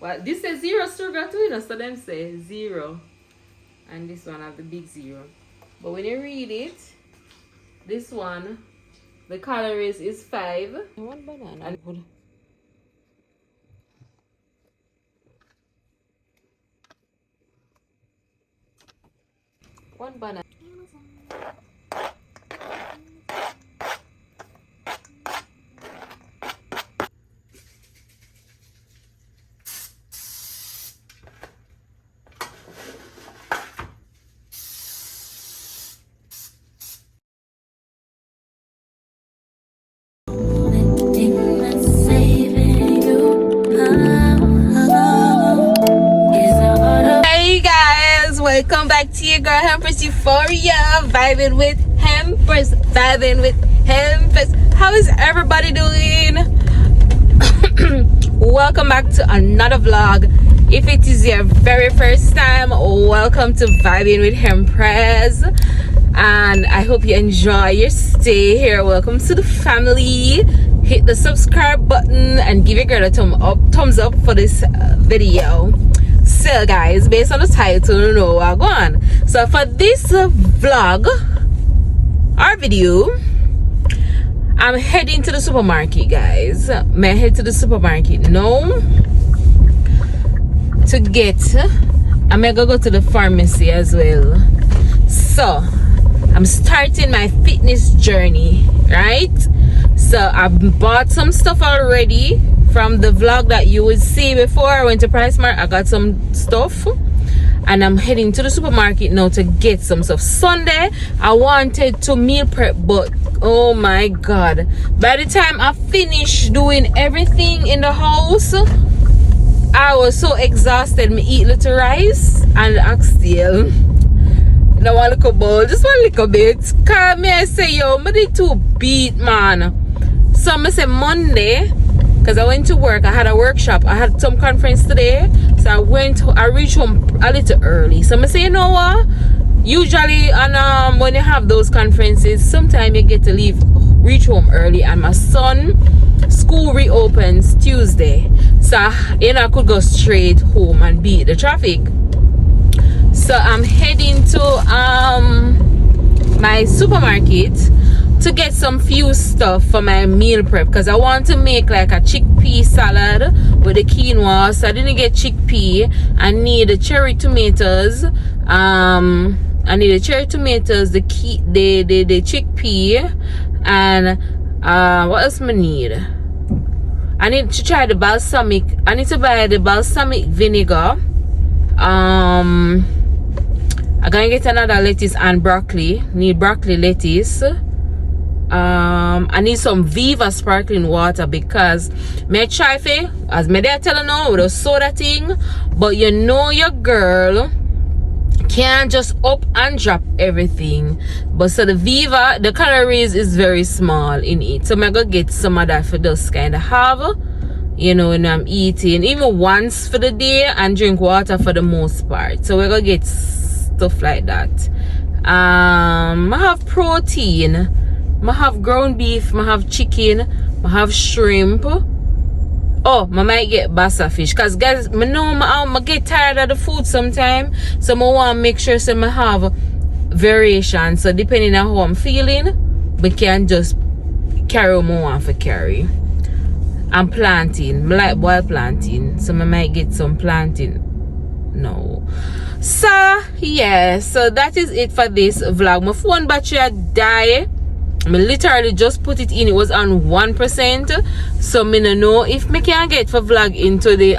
Well, this says 0 sugar too, you know, so them say 0. And this one have the big 0. But when you read it, this one, the calories is 5. One banana. And one banana. Welcome back to your girl Hemprezz Euphoria, vibing with Hemprezz, How is everybody doing? Welcome back to another vlog. If it is your very first time, welcome to Vibing with Hemprezz, and I hope you enjoy your stay here. Welcome to the family. Hit the subscribe button and give your girl a thumbs up for this video. So guys, based on the title, you know what I'm going. So for this vlog or video, I'm heading to the supermarket, guys. May head to the supermarket now to get, I'm gonna go to the pharmacy as well. So I'm starting my fitness journey, right? So I've bought some stuff already from the vlog that you would see before. I went to PriceMart. I got some stuff and I'm heading to the supermarket now to get some stuff. Sunday I wanted to meal prep, but oh my god, by the time I finished doing everything in the house, I was so exhausted. Me eat little rice and oxtail. Now one little bowl, just one little bit. Cause me I say, yo, me did too beat, man. So I say Monday, because I went to work, I had a workshop, I had some conference today, so I reached home a little early. So I say, you know what, usually and when you have those conferences, sometimes you get to reach home early, and my son school reopens Tuesday, so you know I could go straight home and beat the traffic. So I'm heading to my supermarket to get some few stuff for my meal prep, because I want to make like a chickpea salad with the quinoa. So I didn't get chickpea. I need the cherry tomatoes. I need the cherry tomatoes, the chickpea, and what else I need? I need to try the balsamic. I need to buy the balsamic vinegar. I'm gonna get another lettuce and broccoli. Need broccoli, lettuce. I need some Viva sparkling water, because me try for, as me there tell you now, with a soda thing, but you know your girl can't just up and drop everything. But so the Viva, the calories is very small in it, so I'm gonna get some of that for just kind of have, you know, when I'm eating, even once for the day, and drink water for the most part. So we're gonna get stuff like that. I have protein. I have ground beef, I have chicken, I have shrimp. Oh, I might get bassa fish, because guys, I know I get tired of the food sometimes, so I want to make sure so I have variation. So depending on how I'm feeling, we can just carry what I want to carry. I'm planting, I like boiled plantain, so I might get some plantain. No. So yeah, so that is it for this vlog. My phone battery died. I literally just put it in. It was on 1%, so me no know if me can get for vlog into the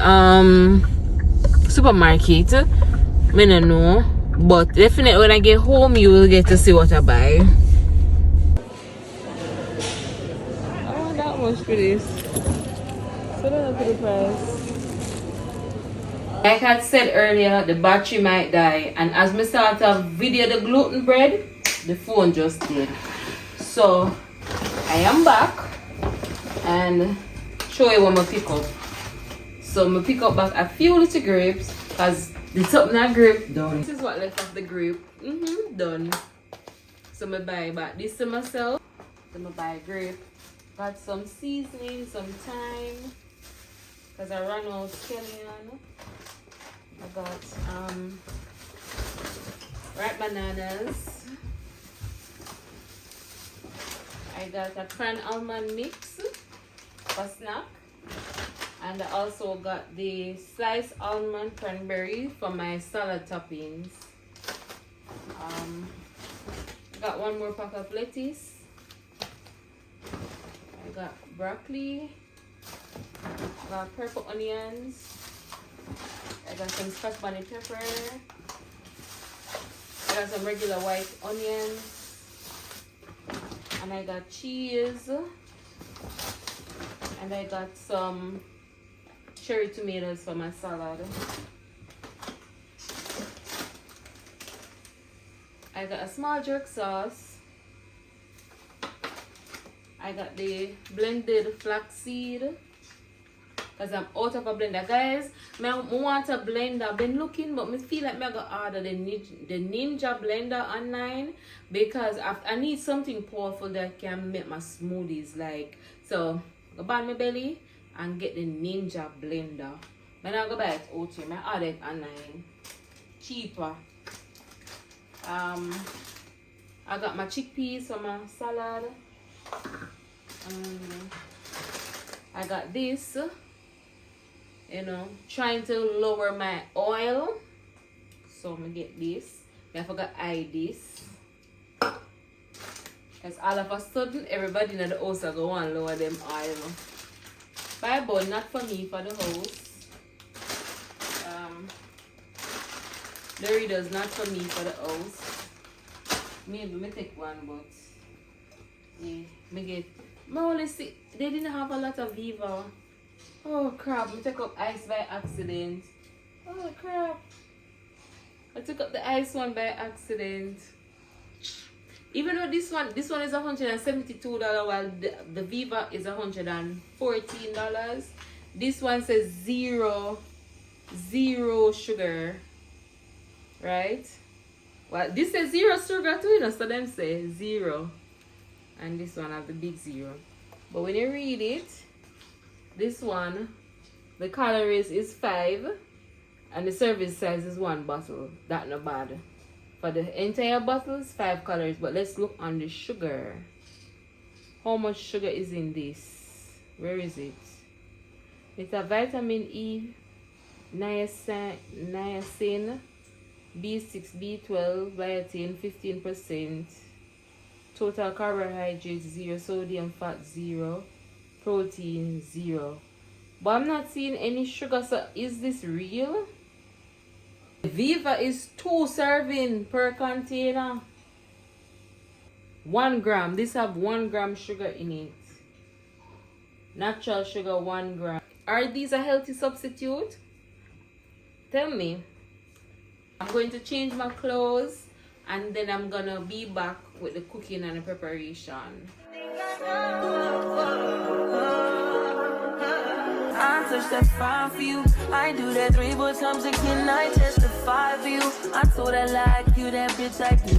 supermarket. Me no know, but definitely when I get home you will get to see what I buy. I want that much for this, so that's the price. Like I said earlier, the battery might die, and as me start a video the gluten bread, the phone just did. So I am back and show you what I pick up. So I pick up back a few little grapes, because the top of grape done. This is what left of the grape. Done. So I buy back this to myself. Then I buy grape. Got some seasoning, some thyme, because I ran out scallion. I got ripe bananas. I got a cran almond mix for snack. And I also got the sliced almond cranberry for my salad toppings. I got one more pack of lettuce. I got broccoli. I got purple onions. I got some scotch bonnet pepper. I got some regular white onions. And I got cheese. And I got some cherry tomatoes for my salad. I got a small jerk sauce. I got the blended flaxseed because I'm out of a blender. Guys, I want a blender. I've been looking, but I feel like I'm going to order the Ninja blender online because I need something powerful that can make my smoothies. Like, so go buy my belly and get the Ninja blender. I'm not go buy it out here. I order it online. Cheaper. I got my chickpeas for my salad. I got this, you know, trying to lower my oil. So I'm gonna get this. I forgot this. Because all of a sudden everybody in the house are going to lower them oil. But not for me, for the house. Doritos not for me, for the house. Maybe me take one, but yeah, me get. Me only see they didn't have a lot of Viva. Oh crap! Me took up ice by accident. Oh crap! I took up the ice one by accident. Even though this one is $172, while the Viva is $114. This one says zero sugar. Right? Well, this says zero sugar too, you know, so them say zero. And this one have the big zero. But when you read it, this one, the calories is 5 and the service size is 1 bottle. That not bad. For the entire bottle is 5 calories. But let's look on the sugar. How much sugar is in this? Where is it? It's a vitamin E, niacin, B6, B12, biotin 15%, total carbohydrates 0, sodium fat 0, protein 0. But I'm not seeing any sugar, so is this real? Viva is 2 serving per container. 1 gram. This have 1 gram sugar in it. Natural sugar 1 gram. Are these a healthy substitute? Tell me. I'm going to change my clothes and then I'm gonna be back with the cooking and the preparation. I touch that 5 for you. I do that 3 more times again. I testify for you. I told her like you, that bitch I do.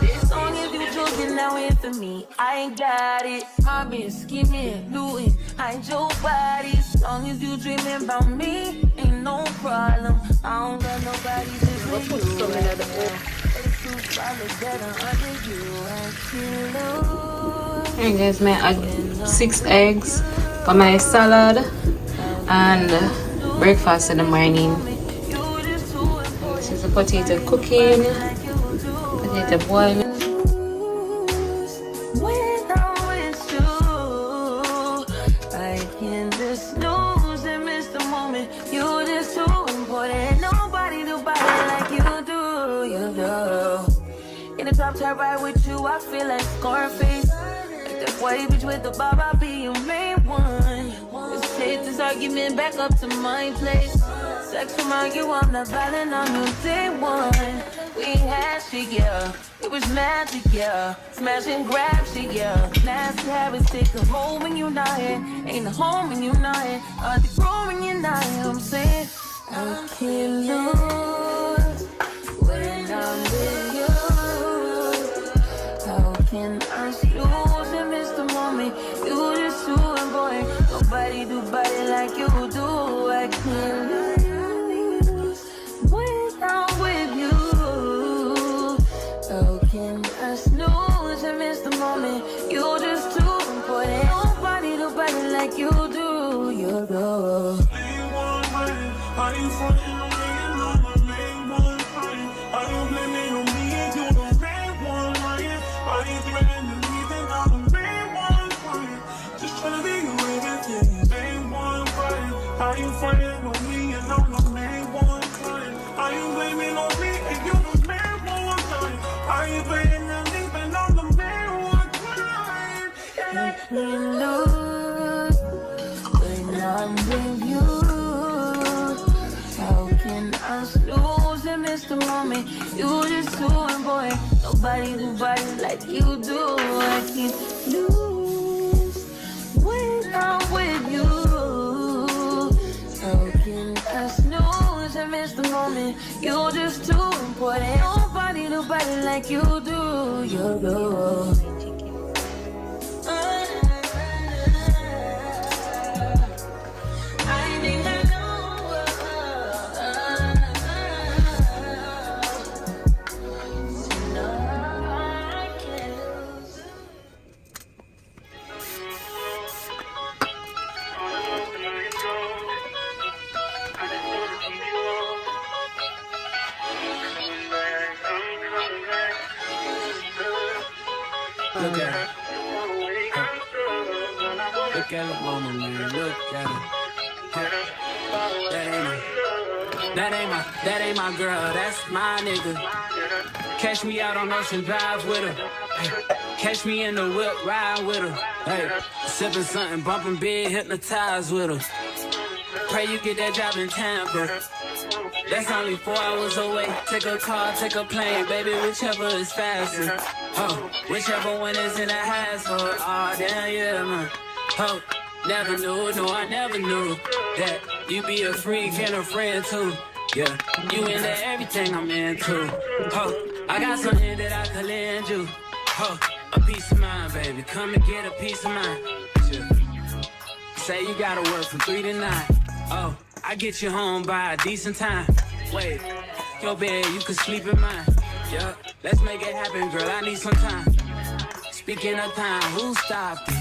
This song is you joking now in for me. I ain't got it. My bitch skimming, looting. I ain't your body. As long as you dreaming about me, ain't no problem. I don't got nobody to put some in the air. Hey guys, I add 6 eggs for my salad and breakfast in the morning. This is the potato cooking, potato boiling. Top tier right with you, I feel like Scarface. Like that white bitch with the bob, I'll be your main one. Let's take this argument back up to my place. Sex remind you I'm not violent on you day one. We had shit, yeah. It was magic, yeah. Smash and grab shit, yeah. Nasty habits take a hold when you're not here. Ain't a home when you're not here. Are they growing you're not here? I'm saying I can't lose when I'm with you. How can I lose and miss the moment? You just too important. nobody like you do. I can't lose when I'm with you. How can I snooze and miss the moment? You're just too important. Nobody like you do. You're the main one running. Are you fronting on me and I'm the main one crying? Are you blaming on me and you the main one lying? Are you threatening to leave and I'm the main one crying? Just trying to be your everything, main one crying. Are you fronting on me and I'm the main one crying? Are you blaming on me and you the main one crying? Are you threatening to leave and I'm the main one crying? I can't lose when I'm with you. How can I snooze and miss the moment? You just too important. Nobody like you do. I can't lose when I'm with you. How can I snooze and miss the moment? You're just too important. Nobody like you do. You're the Look at her. Look at her mama, man. Look at her. That ain't my girl. That's my nigga. Catch me out on Ocean Drive with her. Hey. Catch me in the whip, ride with her. Hey. Sipping something, bumping big, hypnotized with her. Pray you get that job in Tampa. That's only 4 hours away. Take a car, take a plane, baby, whichever is faster. Oh, whichever one is in the household. Oh, damn, yeah, man. Oh, never knew, no, I never knew that you be a freak and a friend too. Yeah, you into everything I'm into. Oh, I got something that I could lend you. Oh, a piece of mind, baby. Come and get a piece of mind. Yeah. Say you gotta work from 3 to 9. Oh, I get you home by a decent time. Wait, your bed, you can sleep in mine. Yeah, let's make it happen, girl, I need some time. Speaking of time, who stopped it?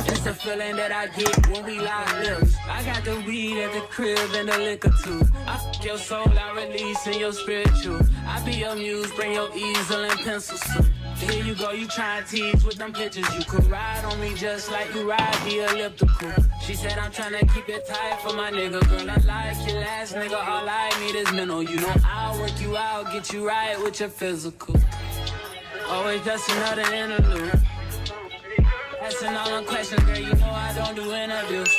It's the feeling that I get when we lock lips. I got the weed at the crib and the liquor too. I fuck your soul, I release in your spiritual. I be your muse, bring your easel and pencils too. Here you go, you try and tease with them pictures. You could ride on me just like you ride the elliptical. She said I'm tryna keep it tight for my nigga. Girl, I like your last nigga, all I need is mental. You know I'll work you out, get you right with your physical. Always just another interlude. Asking all them questions, girl, you know I don't do interviews.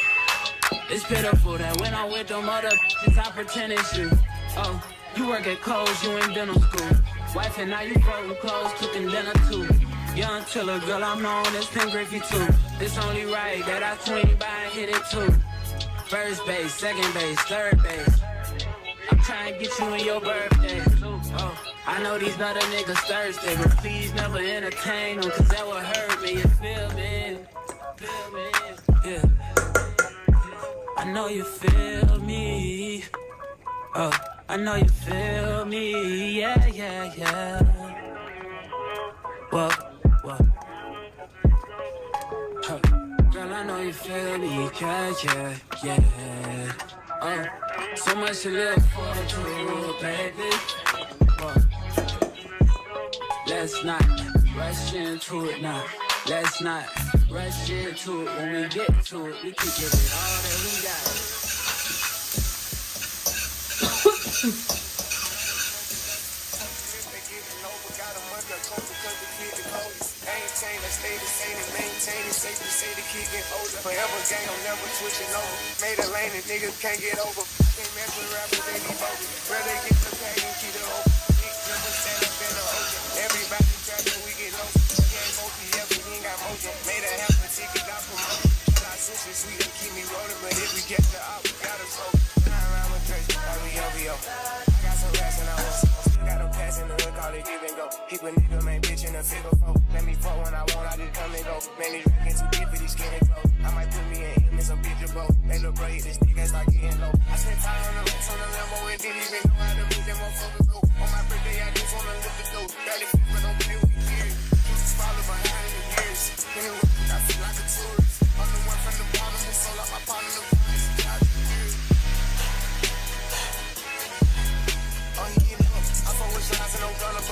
It's pitiful that when I'm with them other bitches, I pretend it's you. Oh, you work at Kohl's, you in dental school. Wife and now you folding clothes, cooking dinner too. Young tiller, girl, I'm known as Pink Griffey too. It's only right that I swing by and hit it too. First base, second base, third base. I'm trying to get you in your birthday. Oh, I know these other niggas thirsty, but please never entertain them, cause that would hurt me, you feel me? Feel me? Yeah. I know you feel me. Oh, I know you feel me. Yeah, yeah, yeah. Whoa, whoa. Huh. Girl, I know you feel me. Yeah, yeah, yeah. Oh, so much to live for, too, baby. Whoa. Let's not rush into it now. Let's not rush into it. When we get to it, we can give it all that we got. Forever gang, I'm never switching over. Made a lane and niggas can't get over. Can't mess with rappers, they be bogus. Rather get the pay and keep it open. Big jumper stand up in the ocean. Everybody trapping, we get low. Can't multi, yeah, we ain't got mojo. Made a half a ticket, got promoted. Got switching sweet and keep me rolling, but if we get the out, we gotta smoke. Then I rhyme with Trace, like we OVO. I got some rats and I want some. Got them passing the hook. hardly even go. Keep a nigga, man, bitch in a figure four. Let me fuck when I want, I just come and go. Man, these records too deep for these skinny clothes. I might put me in him in some bitch boat. They look great, this nigga start getting low. I spent time on the rocks on the Lambo and didn't even know how to move them motherfuckers go. On my birthday, I just wanna lift the dough. Barely fit, but don't play with me here. You just follow behind in the years. Anyway, I feel like a tourist. I'm the one from the bottom who sold out my partner.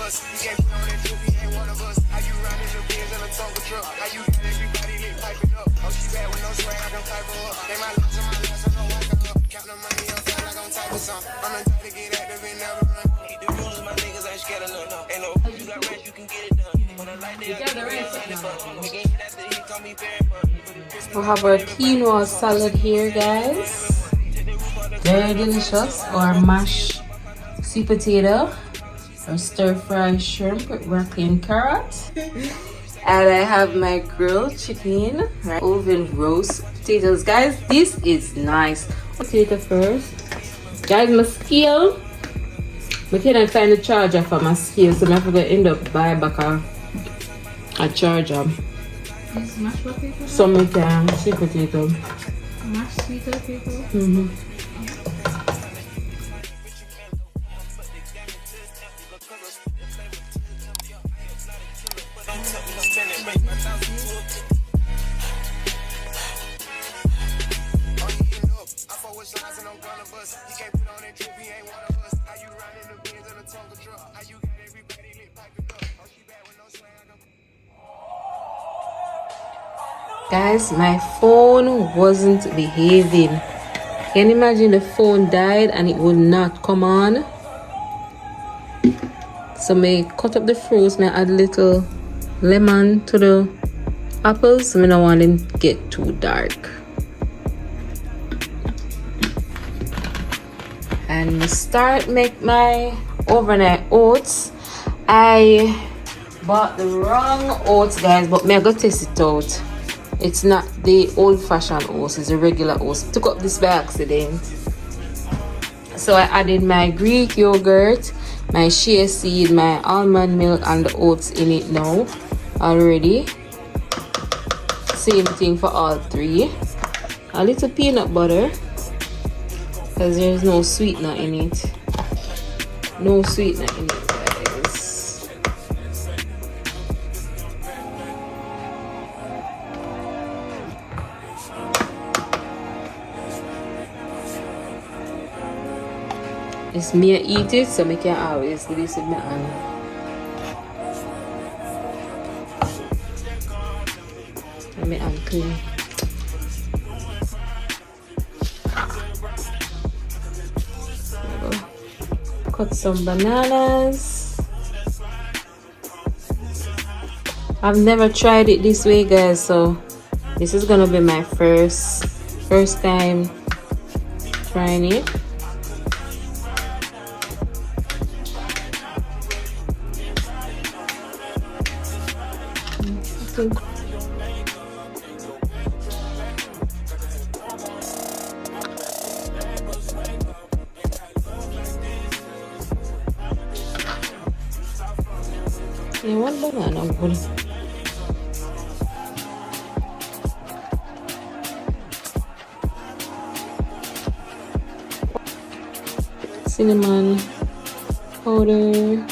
He can't put on that trip, he ain't one of us. How you riding the Benz in a Tonka truck? How you got everybody lit, pipe it up? Oh, she bad with no swag, I don't type her up. They my last and my last, I know I got up. Count the money up, feel like I'm type of something. I'm the type to get active and never run. Keep the rules, my niggas ain't scared of none. Ain't no you got rest, you can get it done. When I like that, I can get it. We can hit after he call me very. We have our quinoa salad here, guys. Very delicious. Or mashed sweet potato. Or stir-fry shrimp with broccoli and carrot. And I have my grilled chicken, right? Oven roast potatoes. Guys, this is nice. Potato first. Guys, my scale, I can't find the charger for my scale, so I'm going to end up buy back a charger. Is mashed potato? Some we can sweet potato. Mashed sweet potato? Mm-hmm. Guys, my phone wasn't behaving. Can you imagine the phone died and it would not come on? So I cut up the fruits, I add a little lemon to the apples, so I don't want them to get too dark. And start make my overnight oats. I bought the wrong oats, guys, but I go test it out. It's not the old-fashioned oats, it's the regular oats. Took up this by accident. So I added my Greek yogurt, my chia seed, my almond milk, and the oats in it now already. Same thing for all three. A little peanut butter, because there's no sweetener in it. No sweetener in it, guys. It's me eat it, so I can always do this with my hand. Let me hand clean. Cut some bananas. I've never tried it this way, guys, so this is gonna be my first time trying it. Yeah, one banana good. Cinnamon powder.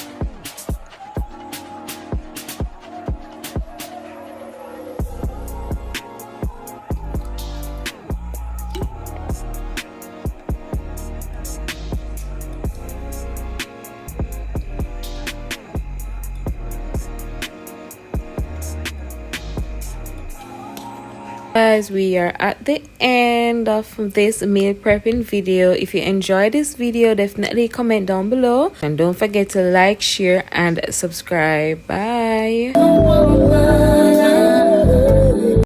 Guys, we are at the end of this meal prepping video. If you enjoyed this video, definitely comment down below and don't forget to like, share, and subscribe. Bye.